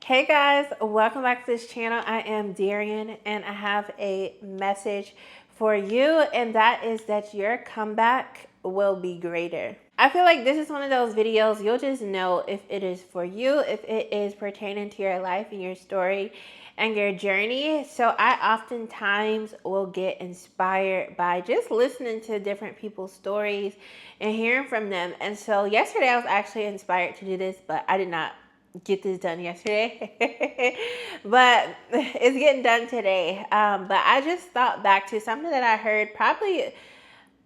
Hey guys, welcome back to this channel. I am Darian and I have a message for you, and that is that your comeback will be greater. I feel like this is one of those videos you'll just know if it is for you, if it is pertaining to your life and your story and your journey. So I oftentimes will get inspired by just listening to different people's stories and hearing from them. And so yesterday I was actually inspired to do this, but I did not get this done yesterday. But it's getting done today. But I just thought back to something that I heard probably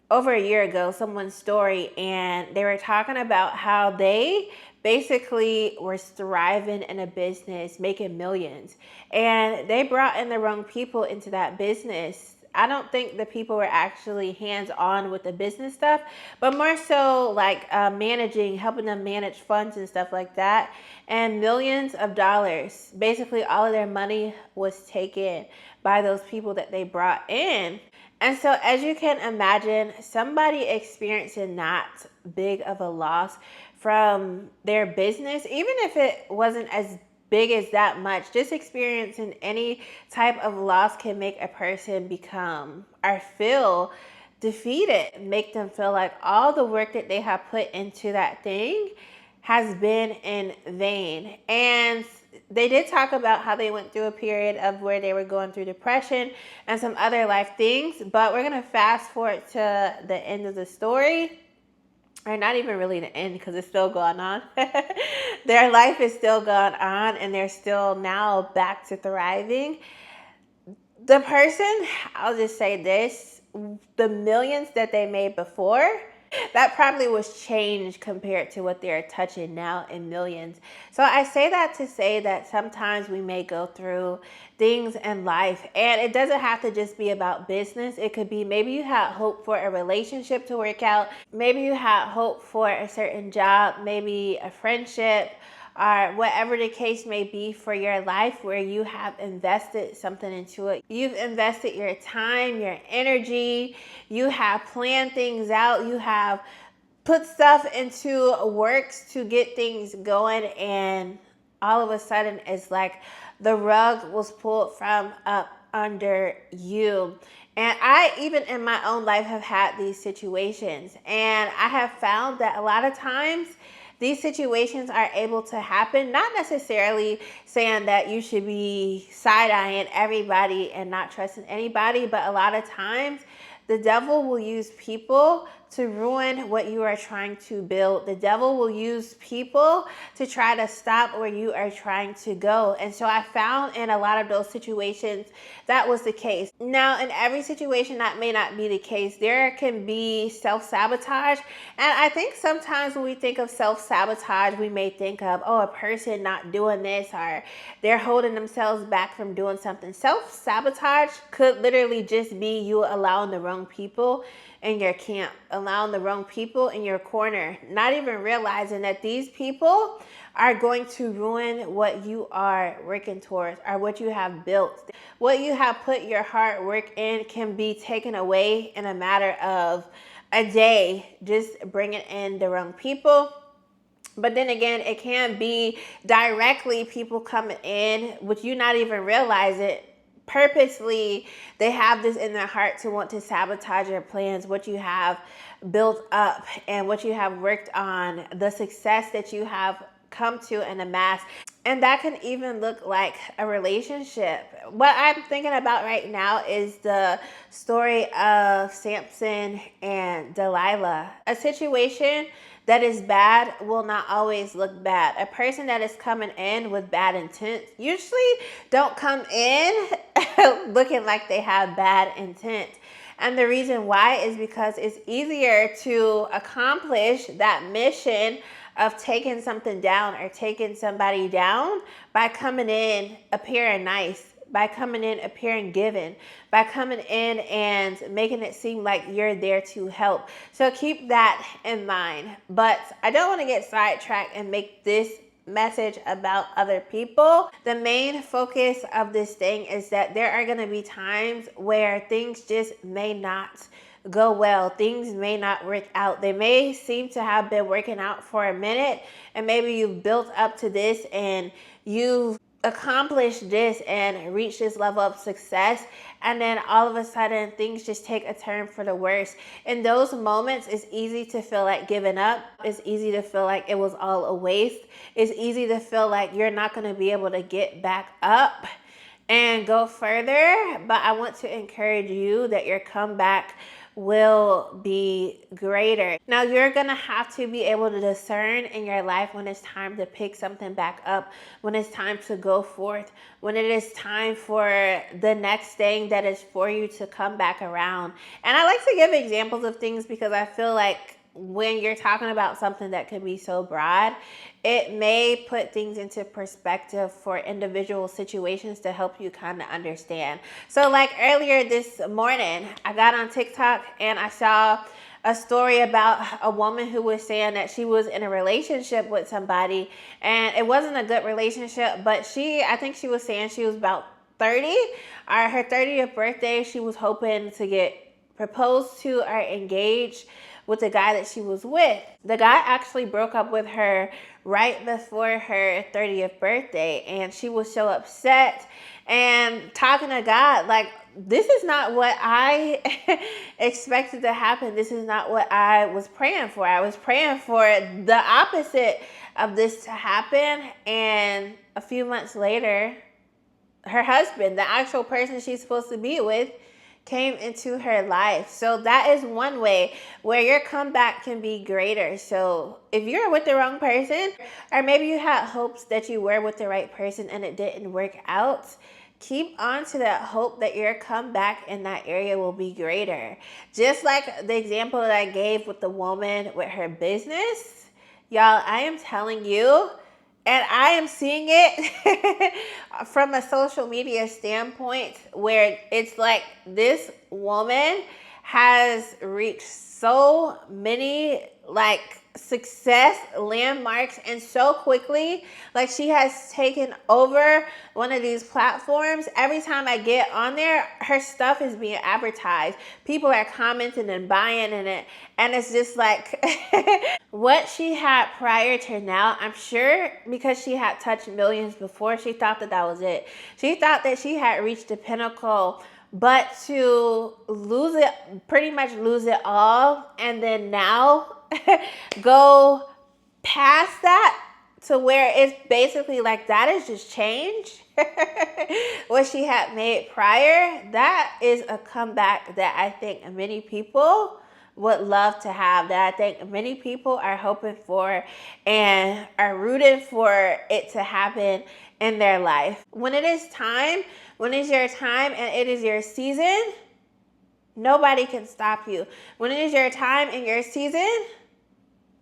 over a year ago, someone's story, and they were talking about how they basically were thriving in a business, making millions, and they brought in the wrong people into that business. I don't think the people were actually hands-on with the business stuff, but more so like managing, helping them manage funds and stuff like that. And millions of dollars, basically all of their money was taken by those people that they brought in. And so, as you can imagine, somebody experiencing that big of a loss from their business, even if it wasn't as big as that much, just experiencing any type of loss can make a person become or feel defeated, make them feel like all the work that they have put into that thing has been in vain. And they did talk about how they went through a period of where they were going through depression and some other life things, but we're going to fast forward to the end of the story, or not even really the end because it's still going on. Their life is still going on and they're still now back to thriving. The person, I'll just say this, the millions that they made before, that probably was changed compared to what they're touching now in millions. So I say that to say that sometimes we may go through things in life, and it doesn't have to just be about business. It could be maybe you had hope for a relationship to work out. Maybe you had hope for a certain job, maybe a friendship, or whatever the case may be for your life, where you have invested something into it. You've invested your time, your energy, you have planned things out, you have put stuff into works to get things going, and all of a sudden it's like the rug was pulled from up under you. And I, even in my own life, have had these situations, and I have found that a lot of times these situations are able to happen, not necessarily saying that you should be side-eyeing everybody and not trusting anybody, but a lot of times the devil will use people to ruin what you are trying to build. The devil will use people to try to stop where you are trying to go. And so I found in a lot of those situations that was the case. Now, in every situation that may not be the case, there can be self-sabotage. And I think sometimes when we think of self-sabotage, we may think of, oh, a person not doing this, or they're holding themselves back from doing something. Self-sabotage could literally just be you allowing the wrong people in your camp, allowing the wrong people in your corner, not even realizing that these people are going to ruin what you are working towards or what you have built. What you have put your hard work in can be taken away in a matter of a day, just bringing in the wrong people. But then again, it can be directly people coming in, which you not even realize it. Purposely, they have this in their heart to want to sabotage your plans, what you have built up and what you have worked on, the success that you have come to and amass. And that can even look like a relationship. What I'm thinking about right now is the story of Samson and Delilah. A situation that is bad will not always look bad. A person that is coming in with bad intent usually don't come in looking like they have bad intent. And the reason why is because it's easier to accomplish that mission of taking something down or taking somebody down by coming in appearing nice, by coming in appearing given, by coming in and making it seem like you're there to help. So keep that in mind. But I don't want to get sidetracked and make this message about other people. The main focus of this thing is that there are going to be times where things just may not go well. Things may not work out. They may seem to have been working out for a minute, and maybe you've built up to this and you've accomplish this and reach this level of success, and then all of a sudden things just take a turn for the worse. In those moments, it's easy to feel like giving up. It's easy to feel like it was all a waste. It's easy to feel like you're not going to be able to get back up and go further. But I want to encourage you that your comeback will be greater. Now, you're gonna have to be able to discern in your life when it's time to pick something back up, when it's time to go forth, when it is time for the next thing that is for you to come back around. And I like to give examples of things because I feel like when you're talking about something that can be so broad, it may put things into perspective for individual situations to help you kind of understand. So like earlier this morning, I got on TikTok and I saw a story about a woman who was saying that she was in a relationship with somebody and it wasn't a good relationship, but I think she was saying she was about 30, or her 30th birthday, she was hoping to get proposed to or engaged with the guy that she was with. The guy actually broke up with her right before her 30th birthday, and she was so upset and talking to God like, this is not what I expected to happen. This is not what I was praying for. I was praying for the opposite of this to happen. And a few months later, her husband, the actual person she's supposed to be with, came into her life. So that is one way where your comeback can be greater. So if you're with the wrong person, or maybe you had hopes that you were with the right person and it didn't work out, keep on to that hope that your comeback in that area will be greater. Just like the example that I gave with the woman with her business, y'all, I am telling you, and I am seeing it from a social media standpoint where it's like this woman has reached so many like success landmarks and so quickly. Like she has taken over one of these platforms. Every time I get on there, her stuff is being advertised. People are commenting and buying in it. And it's just like what she had prior to now, I'm sure because she had touched millions before, she thought that that was it. She thought that she had reached the pinnacle, but to lose it, pretty much lose it all, and then now go past that to where it's basically like that is just change. What she had made prior, that is a comeback that I think many people would love to have, that I think many people are hoping for and are rooting for it to happen in their life. When it is time, when it's your time and it is your season, nobody can stop you. When it is your time and your season,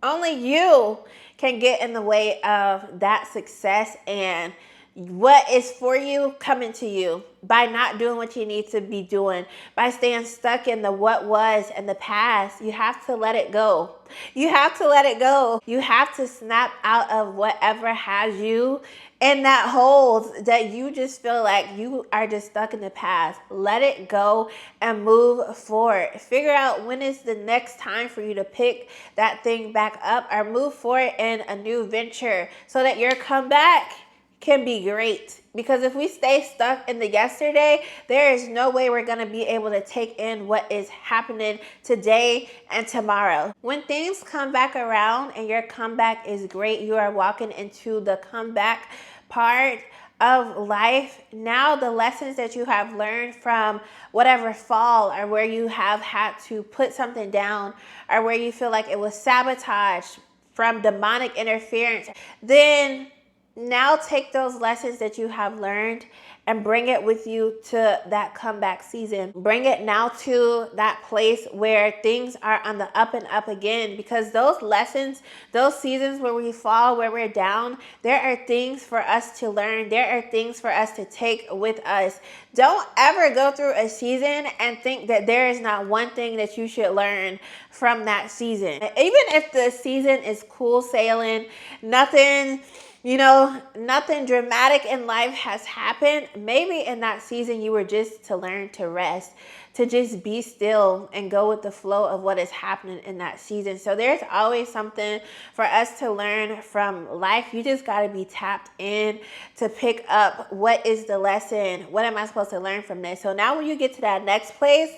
only you can get in the way of that success and what is for you coming to you by not doing what you need to be doing, by staying stuck in the what was and the past. You have to let it go. You have to let it go. You have to snap out of whatever has you in that hold that you just feel like you are just stuck in the past. Let it go and move forward. Figure out when is the next time for you to pick that thing back up or move forward in a new venture so that your comeback can be great. Because if we stay stuck in the yesterday, there is no way we're going to be able to take in what is happening today and tomorrow. When things come back around and your comeback is great, you are walking into the comeback part of life. Now the lessons that you have learned from whatever fall, or where you have had to put something down, or where you feel like it was sabotage from demonic interference, then now take those lessons that you have learned and bring it with you to that comeback season. Bring it now to that place where things are on the up and up again, because those lessons, those seasons where we fall, where we're down, there are things for us to learn. There are things for us to take with us. Don't ever go through a season and think that there is not one thing that you should learn from that season. Even if the season is cool sailing, nothing nothing dramatic in life has happened. Maybe in that season you were just to learn to rest, to just be still and go with the flow of what is happening in that season. So there's always something for us to learn from life. You just got to be tapped in to pick up what is the lesson. What am I supposed to learn from this? So now when you get to that next place,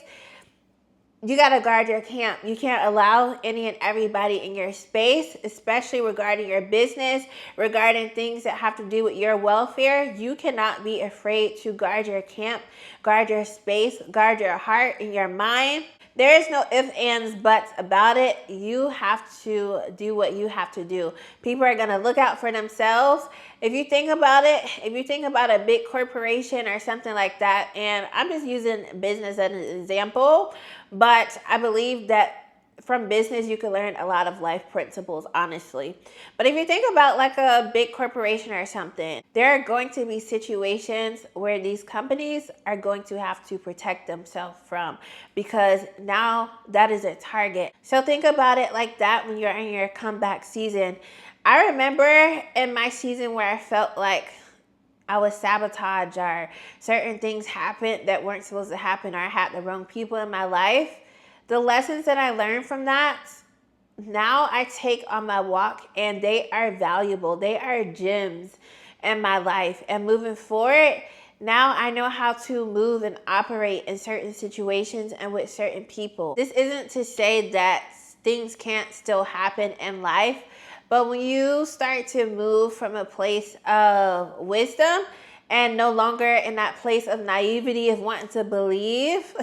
you got to guard your camp. You can't allow any and everybody in your space, especially regarding your business, regarding things that have to do with your welfare. You cannot be afraid to guard your camp, guard your space, guard your heart and your mind. There is no ifs, ands, buts about it. You have to do what you have to do. People are going to look out for themselves. If you think about it, if you think about a big corporation or something like that, and I'm just using business as an example, but I believe that from business, you can learn a lot of life principles, honestly. But if you think about like a big corporation or something, there are going to be situations where these companies are going to have to protect themselves from, because now that is a target. So think about it like that when you're in your comeback season. I remember in my season where I felt like I was sabotaged or certain things happened that weren't supposed to happen, or I had the wrong people in my life. The lessons that I learned from that, now I take on my walk, and they are valuable. They are gems in my life. And moving forward, now I know how to move and operate in certain situations and with certain people. This isn't to say that things can't still happen in life, but when you start to move from a place of wisdom and no longer in that place of naivety of wanting to believe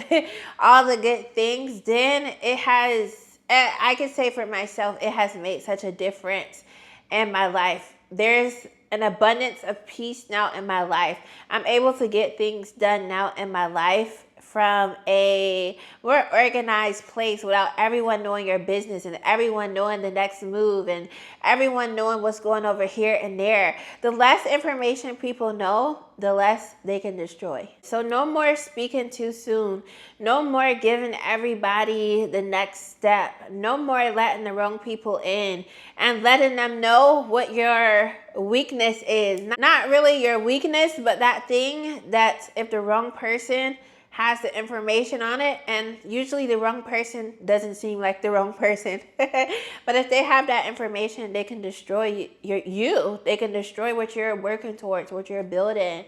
all the good things, then it has, I can say for myself, it has made such a difference in my life. There's an abundance of peace now in my life. I'm able to get things done now in my life from a more organized place without everyone knowing your business and everyone knowing the next move and everyone knowing what's going over here and there. The less information people know, the less they can destroy. So no more speaking too soon. No more giving everybody the next step. No more letting the wrong people in and letting them know what your weakness is. Not really your weakness, but that thing that if the wrong person has the information on it, and usually the wrong person doesn't seem like the wrong person, but if they have that information, they can destroy you. They can destroy what you're working towards, what you're building.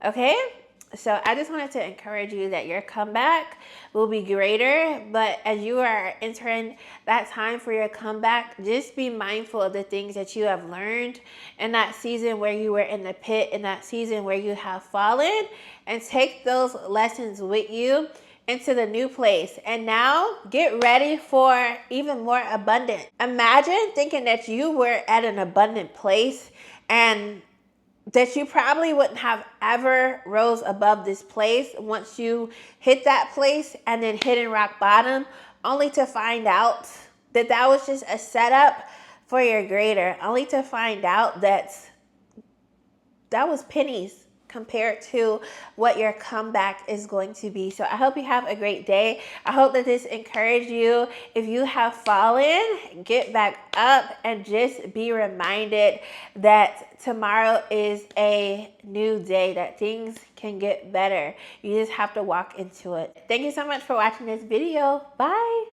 Okay? So I just wanted to encourage you that your comeback will be greater, but as you are entering that time for your comeback, just be mindful of the things that you have learned in that season where you were in the pit, in that season where you have fallen, and take those lessons with you into the new place. And now get ready for even more abundant. Imagine thinking that you were at an abundant place and that you probably wouldn't have ever rose above this place once you hit that place and then hitting rock bottom, only to find out that that was just a setup for your greater, only to find out that that was pennies compared to what your comeback is going to be. So I hope you have a great day. I hope that this encouraged you. If you have fallen, get back up and just be reminded that tomorrow is a new day, that things can get better. You just have to walk into it. Thank you so much for watching this video. Bye.